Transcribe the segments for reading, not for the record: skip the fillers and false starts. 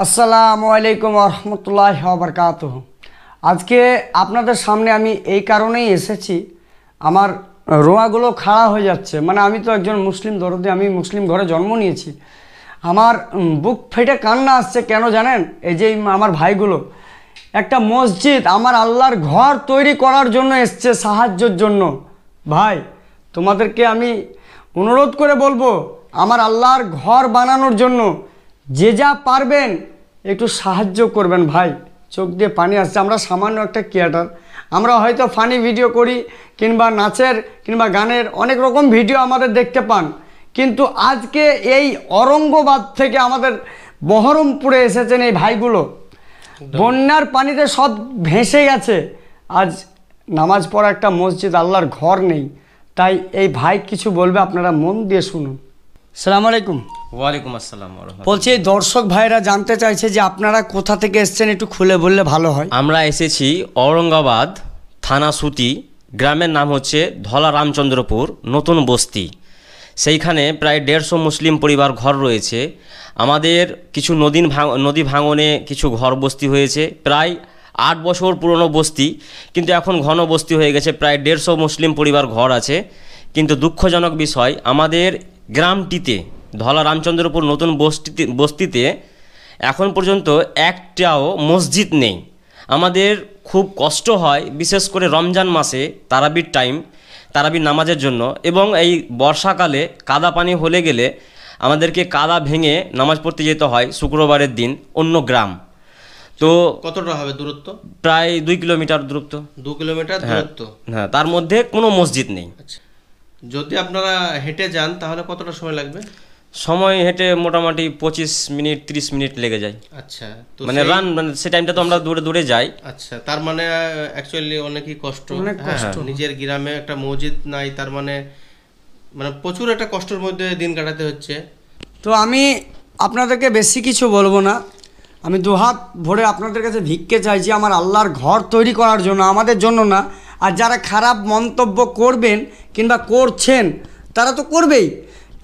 আসসালামু আলাইকুম রহমতুল্লাহি ওয়া বারাকাতুহু। আজকে আপনাদের সামনে আমি এই কারণেই এসেছি, আমার রোয়াগুলো খাড়া হয়ে যাচ্ছে। মানে আমি তো একজন মুসলিম দরদি, আমি মুসলিম ঘরে জন্ম নিয়েছি। আমার বুক ফেটে কান্না আসছে। কেন জানেন? এই যে আমার ভাইগুলো একটা মসজিদ, আমার আল্লাহর ঘর তৈরি করার জন্য এসছে, সাহায্যের জন্য। ভাই তোমাদেরকে আমি অনুরোধ করে বলবো, আমার আল্লাহর ঘর বানানোর জন্য যে যা পারবেন একটু সাহায্য করবেন। ভাই চোখ দিয়ে পানি আসছে। আমরা সামান্য একটা ক্রিয়েটার, আমরা হয়তো ফানি ভিডিও করি কিংবা নাচের কিংবা গানের অনেক রকম ভিডিও আমাদের দেখতে পান, কিন্তু আজকে এই ঔরঙ্গাবাদ থেকে আমাদের বহরমপুরে এসেছেন এই ভাইগুলো। বন্যার পানিতে সব ভেসে গেছে। আজ নামাজ পড়া একটা মসজিদ, আল্লাহর ঘর নেই। তাই এই ভাই কিছু বলবে, আপনারা মন দিয়ে শুনুন। আসসালামু আলাইকুম। ওয়ালাইকুম আসসালাম। বলছি এই দর্শক ভাইরা জানতে চাইছে যে আপনারা কোথা থেকে এসেছেন, একটু খুলে বললে ভালো হয়। আমরা এসেছি ঔরঙ্গাবাদ থানা সুতি, গ্রামের নাম হচ্ছে ধলা রামচন্দ্রপুর নতুন বস্তি। সেইখানে প্রায় 150 মুসলিম পরিবার ঘর রয়েছে। আমাদের কিছু নদী ভাঙনে কিছু ঘর বস্তি হয়েছে, প্রায় 8 বছর পুরনো বস্তি, কিন্তু এখন ঘন বস্তি হয়ে গেছে। প্রায় 150 মুসলিম পরিবার ঘর আছে। কিন্তু দুঃখজনক বিষয়, আমাদের গ্রামটিতে ধলা রামচন্দ্রপুর নতুন বস্তিতে এখন পর্যন্ত একটাও মসজিদ নেই। আমাদের খুব কষ্ট হয়, বিশেষ করে রমজান মাসে তারাবির নামাজের জন্য, এবং এই বর্ষাকালে কাদা পানি হলে গেলে আমাদেরকে কাদা ভেঙে নামাজ পড়তে যেতে হয় শুক্রবারের দিন অন্য গ্রাম। তো কতটা হবে দূরত্ব? প্রায় 2 কিলোমিটার দূরত্ব। 2 কিলোমিটার দূরত্ব। হ্যাঁ, তার মধ্যে কোনো মসজিদ নেই। আচ্ছা, যদি আপনারা হেঁটে যান তাহলে কতটা সময় লাগবে? সময় হেঁটে মোটামুটি 25 মিনিট 30 মিনিট লেগে যায়। আচ্ছা, তো মানে সে টাইমটা তো আমরা দূরে যাই। আচ্ছা, তার মানে অ্যাকচুয়ালি অনেকই কষ্ট। নিজের গ্রামে একটা মসজিদ নাই, তার মানে প্রচুর একটা কষ্টের মধ্যে দিন কাটাতে হচ্ছে। তো আমি আপনাদেরকে বেশি কিছু বলবো না, আমি দুহাত ভরে আপনাদের কাছে ভিক্ষে চাইছি আমার আল্লাহর ঘর তৈরি করার জন্য, আমাদের জন্য না। আর যারা খারাপ মন্তব্য করবেন কিংবা করছেন তারা তো করবেই,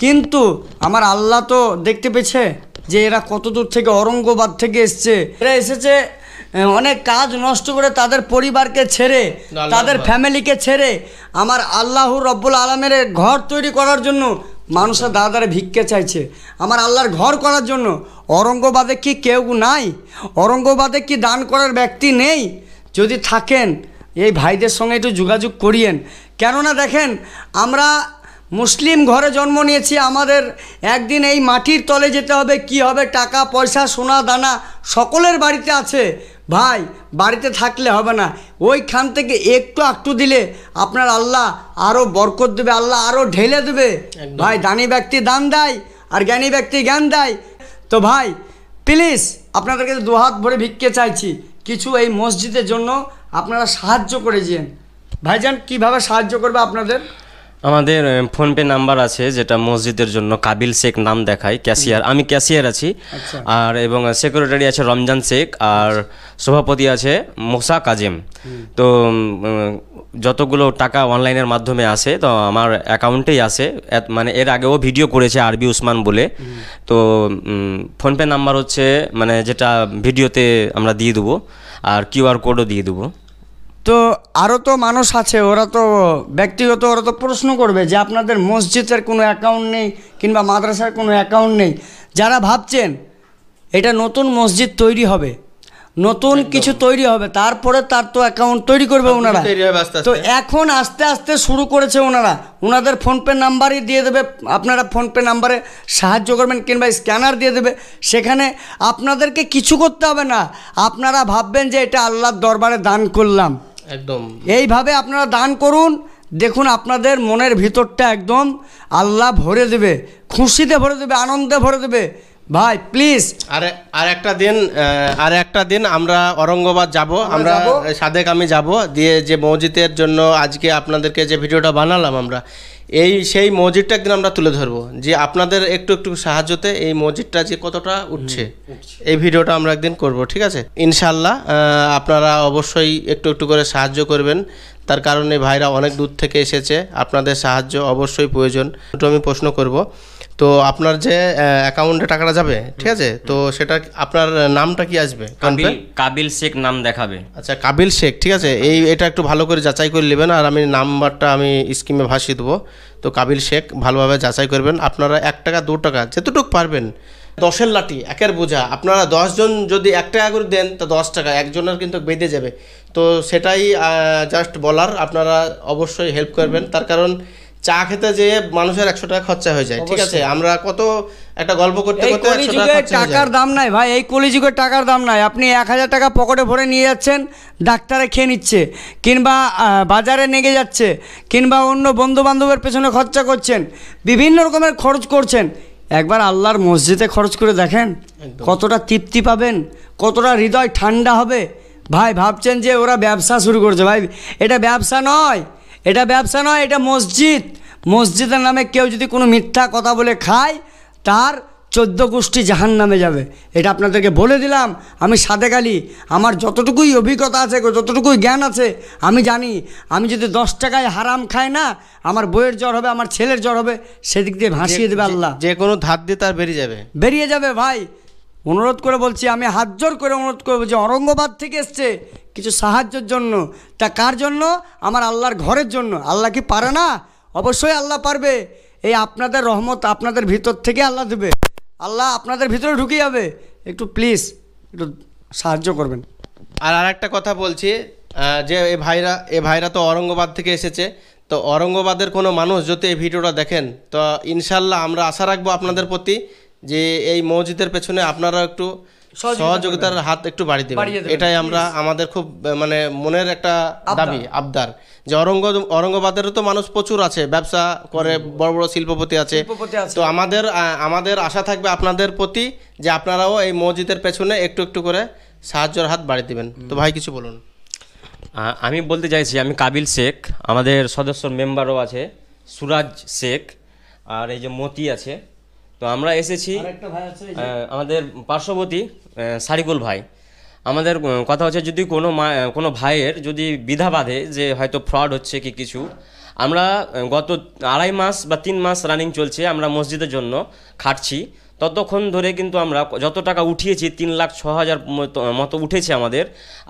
কিন্তু আমার আল্লাহ তো দেখতে পেয়েছে যে এরা কত দূর থেকে ঔরঙ্গাবাদ থেকে এসছে। এরা এসেছে অনেক কাজ নষ্ট করে, তাদের পরিবারকে ছেড়ে, তাদের ফ্যামিলিকে ছেড়ে আমার আল্লাহু রব্বুল আলমের ঘর তৈরি করার জন্য মানুষের দ্বারা ভিক্ষে চাইছে আমার আল্লাহর ঘর করার জন্য। ঔরঙ্গাবাদে কি কেউ নাই? ঔরঙ্গাবাদে কি দান করার ব্যক্তি নেই? যদি থাকেন এই ভাইদের সঙ্গে একটু যোগাযোগ করিয়েন। কেননা দেখেন, আমরা মুসলিম ঘরে জন্ম নিয়েছি, আমাদের একদিন এই মাটির তলে যেতে হবে। কি হবে? টাকা পয়সা সোনা দানা সকলের বাড়িতে আছে ভাই, বাড়িতে থাকলে হবে না। ওইখান থেকে একটু দিলে আপনার আল্লাহ আরও বরকত দেবে, আল্লাহ আরও ঢেলে দেবে। ভাই দানি ব্যক্তি দান দেয় আর জ্ঞানী ব্যক্তি জ্ঞান দেয়। তো ভাই প্লিজ আপনাদেরকে দুহাত ভরে ভিক্ষে চাইছি, কিছু এই মসজিদের জন্য আপনারা সাহায্য করে দিন। ভাইজান কিভাবে সাহায্য করবে আপনাদের? আমাদের ফোনপে নাম্বার আছে, যেটা মসজিদের জন্য কাবিল শেখ নাম দেখায়, ক্যাশিয়ার। আমি ক্যাশিয়ার আছি। আর এবং সেক্রেটারি আছে রমজান শেখ, আর সভাপতি আছে মোসা কাজেম। তো যতগুলো টাকা অনলাইনের মাধ্যমে আসে তো আমার অ্যাকাউন্টেই আসে। মানে এর আগেও ভিডিও করেছে আরবি উসমান বলে। তো ফোনপে নাম্বার হচ্ছে মানে যেটা ভিডিওতে আমরা দিয়ে দেবো, আর QR কোডও দিয়ে দেবো। তো আরও তো মানুষ আছে, ওরা তো ব্যক্তিগত, ওরা তো প্রশ্ন করবে যে আপনাদের মসজিদের কোনো অ্যাকাউন্ট নেই কিংবা মাদ্রাসার কোনো অ্যাকাউন্ট নেই। যারা ভাবছেন এটা নতুন মসজিদ তৈরি হবে, নতুন কিছু তৈরি হবে, তারপরে তার তো অ্যাকাউন্ট তৈরি করবে ওনারা। তো এখন আস্তে আস্তে শুরু করেছে ওনারা, ওনাদের ফোনপে নাম্বারই দিয়ে দেবে, আপনারা ফোনপে নাম্বারে সাহায্য করবেন কিংবা স্ক্যানার দিয়ে দেবে। সেখানে আপনাদেরকে কিছু করতে হবে না, আপনারা ভাববেন যে এটা আল্লাহর দরবারে দান করলাম। একদম এইভাবে আপনারা দান করুন, দেখুন আপনাদের মনের ভিতরটা একদম আল্লাহ ভরে দেবে, খুশিতে ভরে দেবে, আনন্দে ভরে দেবে। ভাই প্লিজ আর একটা দিন আমরা ঔরঙ্গাবাদ যাব, আমরা সাদেক আমি যাব, দিয়ে যে মসজিদের জন্য আজকে আপনাদেরকে যে ভিডিওটা বানালাম আমরা, সেই মসজিদটা একদিন আমরা তুলে ধরবো, যে আপনাদের একটু সাহায্যতে এই মসজিদটা যে কতটা উঠছে, এই ভিডিওটা আমরা একদিন করব। ঠিক আছে, ইনশাল্লাহ আপনারা অবশ্যই একটু করে সাহায্য করবেন। তার কারণে ভাইরা অনেক দূর থেকে এসেছে, আপনাদের সাহায্য অবশ্যই প্রয়োজন। আমি প্রশ্ন করব তো আপনার যে অ্যাকাউন্টে টাকাটা যাবে, ঠিক আছে, তো সেটা আপনার নামটা কি আসবে? কাবিল শেখ নাম দেখাবে। আচ্ছা, কাবিল শেখ, ঠিক আছে, এটা একটু ভালো করে যাচাই করে নেবেন, আর আমি নাম্বারটা আমি স্ক্রিনে ভাসিয়ে দেবো। তো কাবিল শেখ ভালোভাবে যাচাই করবেন। আপনারা 1 টাকা 2 টাকা যেতটুকু পারবেন, 10-এর লাঠি 1-এর বোঝা, আপনারা 10 জন যদি 1 টাকা করে দেন তো 10 টাকা একজনের কিন্তু বেঁধে যাবে। তো সেটাই জাস্ট বলার, আপনারা অবশ্যই হেল্প করবেন। তার কারণ চা খেতে যে মানুষের 100 টাকা খরচা হয়ে যায়, ঠিক আছে, আমরা কত একটা গল্প করতে করতে 100 টাকা খরচা হয়ে টাকার যায়। দাম নাই ভাই, এই কলিযুগের টাকার দাম নাই। আপনি 1000 টাকা পকেটে ভরে নিয়ে যাচ্ছেন, ডাক্তারে খেয়ে নিচ্ছে, কিংবা বাজারে নেগে যাচ্ছে, কিংবা অন্য বন্ধু বান্ধবের পেছনে খরচা করছেন, বিভিন্ন রকমের খরচ করছেন। একবার আল্লাহর মসজিদে খরচ করে দেখেন, কতটা তৃপ্তি পাবেন, কতটা হৃদয় ঠান্ডা হবে। ভাই ভাবছেন যে ওরা ব্যবসা শুরু করছে, ভাই এটা ব্যবসা নয়, এটা ব্যবসা নয়, এটা মসজিদ। মসজিদের নামে কেউ যদি কোনো মিথ্যা কথা বলে খায়, তার 14 গোষ্ঠী জাহান্নামে যাবে। এটা আপনাদেরকে বলে দিলাম। আমি সাদেক আলী, আমার যতটুকুই অভিজ্ঞতা আছে, যতটুকুই জ্ঞান আছে, আমি জানি আমি যদি 10 টাকায় হারাম খাই না, আমার বইয়ের জ্বর হবে, আমার ছেলের জ্বর হবে, সেদিক দিয়ে ভাসিয়ে দেবে আল্লাহ। যে কোনো ধার দিয়ে তার বেরিয়ে যাবে ভাই। অনুরোধ করে বলছি, আমি হাত জোর করে অনুরোধ করবো যে অরঙ্গাবাদ থেকে এসছে কিছু সাহায্যের জন্য, তা কার জন্য? আমার আল্লাহর ঘরের জন্য। আল্লাহ কি পারে না? অবশ্যই আল্লাহ পারবে। এই আপনাদের রহমত আপনাদের ভিতর থেকে আল্লাহ দেবে, আল্লাহ আপনাদের ভিতরে ঢুকে যাবে। একটু প্লিজ একটু সাহায্য করবেন। আর আরেকটা কথা বলছি, যে এ ভাইরা তো অরঙ্গাবাদ থেকে এসেছে। তো অরঙ্গাবাদের কোনো মানুষ যদি এই ভিডিওটা দেখেন, তো ইনশাল্লাহ আমরা আশা রাখবো আপনাদের প্রতি যে এই মসজিদের পেছনে আপনারা একটু সহযোগিতার হাত একটু বাড়িয়ে দেবেন। এটাই আমরা আমাদের খুব মানে মনের একটা দাবি, আবদার, যে অরঙ্গাবাদেরও তো মানুষ প্রচুর আছে, ব্যবসা করে, বড় বড় শিল্পপতি আছে। তো আমাদের আশা থাকবে আপনাদের প্রতি যে আপনারাও এই মসজিদের পেছনে একটু একটু করে সাহায্যের হাত বাড়িয়ে দিবেন। তো ভাই কিছু বলুন। আমি বলতে চাইছি, আমি কাবিল শেখ, আমাদের সদস্য মেম্বারও আছে সুরাজ শেখ, আর এই যে মতি আছে। তো আমরা এসেছি, আমাদের পার্শ্ববর্তী সারিকুল ভাই। আমাদের কথা হচ্ছে, যদি কোনো ভাইয়ের যদি বিধা বাঁধে যে হয়তো ফ্রড হচ্ছে কি কিছু, আমরা গত 2.5 মাস বা 3 মাস রানিং চলছে, আমরা মসজিদের জন্য খাটছি। ততক্ষণ ধরে কিন্তু আমরা যত টাকা উঠিয়েছি, 3,06,000 মতো উঠেছে আমাদের।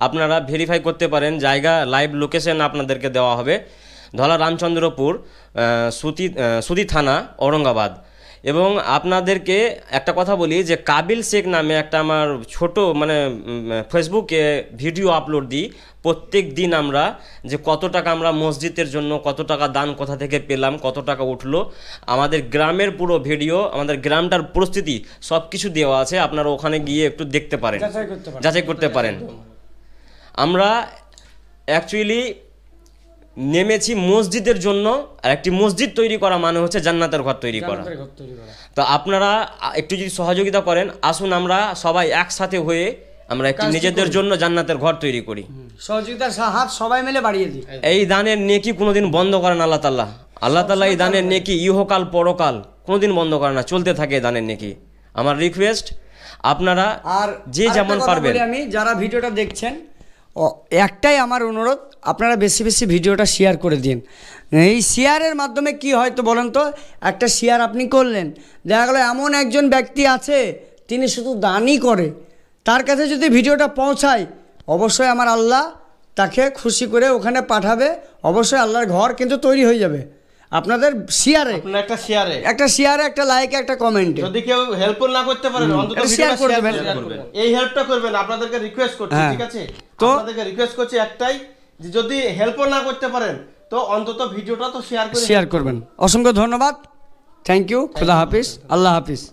আপনারা ভেরিফাই করতে পারেন, জায়গা লাইভ লোকেশন আপনাদেরকে দেওয়া হবে। ধলা রামচন্দ্রপুর, সুতি থানা, অরঙ্গাবাদ। এবং আপনাদেরকে একটা কথা বলি যে কাবিল শেখ নামে একটা আমার ছোট মানে ফেসবুকে ভিডিও আপলোড দিই প্রত্যেক দিন, আমরা যে কত টাকা আমরা মসজিদের জন্য, কত টাকা দান কোথা থেকে পেলাম, কত টাকা উঠলো, আমাদের গ্রামের পুরো ভিডিও, আমাদের গ্রামটার পরিস্থিতি সব কিছু দেওয়া আছে। আপনারা ওখানে গিয়ে একটু দেখতে পারেন, যাচাই করতে পারেন। আমরা অ্যাকচুয়ালি নেমেছি মসজিদের জন্য, আর একটি মসজিদ তৈরি করা মানে হচ্ছে জান্নাতের ঘর তৈরি করা। তো আপনারা একটু যদি সহযোগিতা করেন, আসুন আমরা সবাই একসাথে হয়ে আমরা একটি নিজেদের জন্য জান্নাতের ঘর তৈরি করি। সহযোগিতার হাত সবাই মিলে বাড়িয়ে দিই। এই দানের নেকি কোনোদিন বন্ধ করেন আল্লাহ তাআলা। আল্লাহ তাআলা এই দানের নেকি ইহকাল পরকাল কোনোদিন বন্ধ করে না, চলতে থাকে দানের নেকি। আমার রিকোয়েস্ট, আপনারা আর যে যেমন পারবেন, আমি যারা ভিডিওটা দেখছেন, একটাই আমার অনুরোধ, আপনারা বেশি বেশি ভিডিওটা শেয়ার করে দিন। এই শেয়ারের মাধ্যমে কি হয় তো বলেন তো, একটা শেয়ার আপনি করলেন, দেখা গেলো এমন একজন ব্যক্তি আছে তিনি শুধু দানই করে, তার কাছে যদি ভিডিওটা পৌঁছায়, অবশ্যই আমার আল্লাহ তাকে খুশি করে ওখানে পাঠাবে। অবশ্যই আল্লাহর ঘর কিন্তু তৈরি হয়ে যাবে আপনাদের শেয়ারে, একটা শেয়ারে, একটা লাইকে, একটা কমেন্টে। যদি কেউ হেল্প না করতে পারেন, অন্তত শেয়ার করে দেবেন, এই হেল্পটা করবেন। আপনাদেরকে রিকোয়েস্ট করছি, ঠিক আছে? তো আপনাদেরকে রিকোয়েস্ট করছি একটাই, যে যদি হেল্প না করতে পারেন তো অন্তত ভিডিওটা তো শেয়ার করবেন। অসংখ্য ধন্যবাদ, থ্যাংক ইউ, খুদা হাফিজ, আল্লাহ হাফিজ।